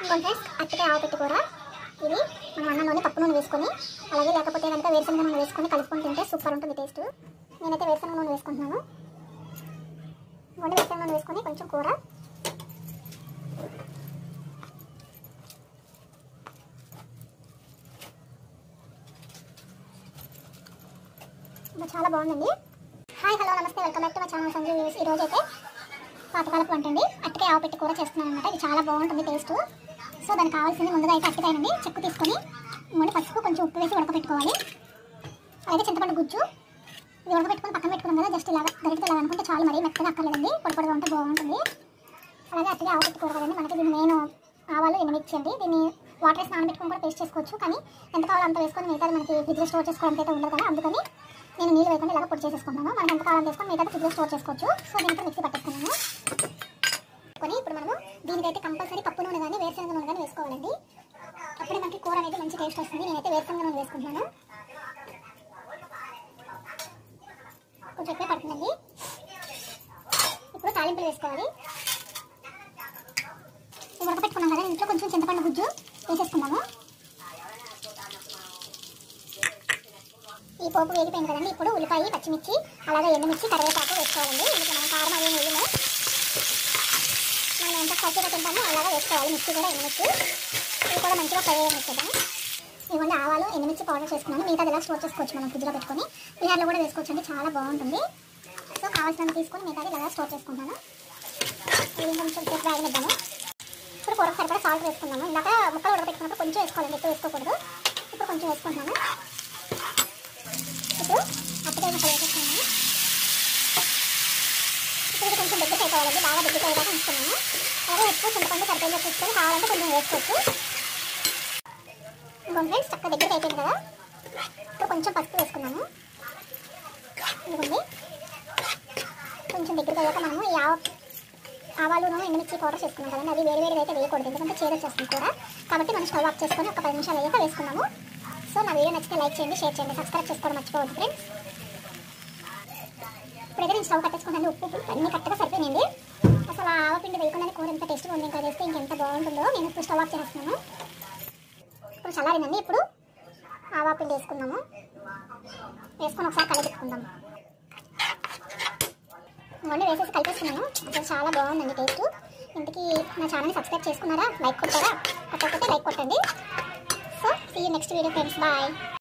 Friends అట్టకే ఆవపెట్టి కూర ఇది మనం అన్నంలోనే పప్పు నూనె వేసుకొని అలాగే లేకపోతే కనుక వేరుశనగ నూనె వేసుకొని కలుపుకొని తింటే సూపర్ ఉంటుంది టేస్ట్. నేనైతే వేరుశనగ నూనె వేసుకుంటున్నాను. వేరుశనగ నూనె వేసుకొని కొంచెం కూర చాలా బాగుందండి. హాయ్ హలో నమస్తే, welcome back to my channel Sanjay views. ఈ రోజు అయితే పాతకాలపు వంట అండి, అట్టకే ఆవపెట్టి కూర చేస్తున్నాను అనమాట. ఇది చాలా బాగుంటుంది టేస్ట్. సో దానికి కావాల్సింది ముందుగా అయితే అట్టకాయనండి, చెక్కు తీసుకొని పసుపు కొంచెం ఉప్పు వేసి ఉడకపెట్టుకోవాలి. అలాగే చింతపండు గుజ్జు ఇది ఉడకపెట్టుకొని పక్కన పెట్టుకున్నాం కదా, జస్ట్ ఇలాగా గరిటతో ఇలా అనుకుంటే చాలా మరీ మెత్తగా అక్కర్లేదండి, పొడి ఉంటే బాగుంటుంది. అలాగే అట్టకే ఆవపెట్టి కూర కదండి, మనకి దీన్ని నేను ఆవాలు ఎండుమిర్చి అండి, దీన్ని వాటర్ వేసి నానబెట్టుకొని కూడా పేస్ట్ చేసుకోవచ్చు. కానీ ఎంత కావాలో అంత వేసుకొని మిగతాది మనకి ఫ్రిడ్జ్లో స్టోర్ చేసుకోవడానికి అయితే ఉండదు కదా, అందుకని నేను నీళ్ళు వేయకుండా ఇలాగ పొడి చేసేసుకుంటాను. మనకి ఎంత కావాలని వేసుకొని మిగతా ఫ్రిడ్జ్లో స్టోర్ చేసుకోవచ్చు. సో దీంట్లో మిక్సీ పట్టేసుకున్నాను. కొని ఇప్పుడు మనము దీనికైతే కంపల్సరీ పప్పు నూనె కానీ వేరుశనగ నూనె కానీ వేసుకోవాలండి. అప్పుడే మనకి కూర అనేది మంచి టేస్ట్ వస్తుంది. నేనైతే వేరుశనగ నూనె వేసుకుంటున్నాను. కొంచెం ఎక్కువ పడుతుందండి. ఇప్పుడు తాలింపులు వేసుకోవాలి. ఉడకపెట్టుకున్నాం కదా, ఇంట్లో కొంచెం చింతపండు గుజ్జు వేసేసుకున్నాము. ఈ పోపు వేగిపోయింది కదండి, ఇప్పుడు ఉల్లిపాయ, పచ్చిమిర్చి, అలాగే ఎండుమిర్చి, కరివేపాకు వేసుకోవాలండి. ఇందులో మనం కారం అవి వేయము, మనం ఎంత స్పైసీగా తింటామో అలాగా వేసుకోవాలి. మిర్చి కూడా ఎండుమిర్చి ఇవి కూడా మంచిగా ఫ్రై వేసేద్దాం. ఇవన్నీ ఆవాలు ఎండుమిర్చి పౌడర్ చేసుకున్నాను. మిగతా ఇలా స్టోర్ చేసుకోవచ్చు, మనం ఫ్రిడ్జ్లో పెట్టుకొని బిహార్లో కూడా వేసుకోవచ్చు అండి, చాలా బాగుంటుంది. సో కావాల్సినంత తీసుకొని మిగతాది ఇలా స్టోర్ చేసుకుంటాను. ఇది కొంచెం సేపు వేగనిద్దాము. ఇప్పుడు కూరకు సరిపడా సాల్ట్ వేసుకున్నాము. ఇందాక ముక్కలు ఉడకపెట్టుకున్నప్పుడు కొంచెం వేసుకోవాలండి, ఎక్కువ వేసుకోకూడదు. ఇప్పుడు కొంచెం వేసుకుంటున్నాను. ఇప్పుడు అట్టకాయ ముక్కలు వేసేసుకున్నాను. ఇప్పుడు కొంచెం దగ్గర అయిపోవాలండి, బాగా దగ్గర అయ్యేదాకా ఉంచుకున్నాను. అలాగే ఉప్పు, చింతపండు సరిపోయిందో చూసుకొని కావాలంటే కొంచెం వేసుకోవచ్చు. ఇంకొక ఫ్రెండ్స్ చక్కగా దగ్గర అయిపోయింది కదా, ఇప్పుడు కొంచెం పసుపు వేసుకున్నాము. ఇదిగోండి, కొంచెం దగ్గర అయ్యాక మనము ఈ ఆవాలును ఎండుమిర్చి పౌడర్ చేసుకున్నాం కదండి, అది వేడి వేడిగా అయితే వేయకూడదు, ఎందుకంటే చేదు వచ్చేస్తుంది కూర. కాబట్టి మనం స్టవ్ ఆఫ్ చేసుకొని ఒక 10 నిమిషాలు అయ్యాక వేసుకున్నాము. సో నా వీడియో నచ్చితే లైక్ చేయండి, షేర్ చేయండి, సబ్స్క్రైబ్ చేసుకోవడం మర్చిపోవద్దు ఫ్రెండ్స్. ఇప్పుడైతే నేను స్టవ్ కట్టేసుకుంటాను. ఉప్పు అన్నీ కరెక్ట్గా సరిపోయింది. అసలు ఆవపిండి వేయకుండానే కూర ఎంత టేస్ట్గా ఉంది, ఇంకా వేస్తే ఇంకెంత బాగుంటుందో. నేను ఇప్పుడు స్టవ్ ఆఫ్ చేస్తున్నాను. ఇప్పుడు చల్లారిందండి. ఇప్పుడు ఆవపిండి వేసుకుందాము. వేసుకొని ఒకసారి కలిపెట్టుకుందాం. ఇవన్నీ వేసేసి కలిపేసుకున్నాను. అసలు చాలా బాగుందండి టేస్ట్. ఇంటికి నా ఛానల్ని సబ్స్క్రైబ్ చేసుకున్నారా, లైక్ కొట్టారా? కొట్టకపోతే లైక్ కొట్టండి. So see you next video friends, bye.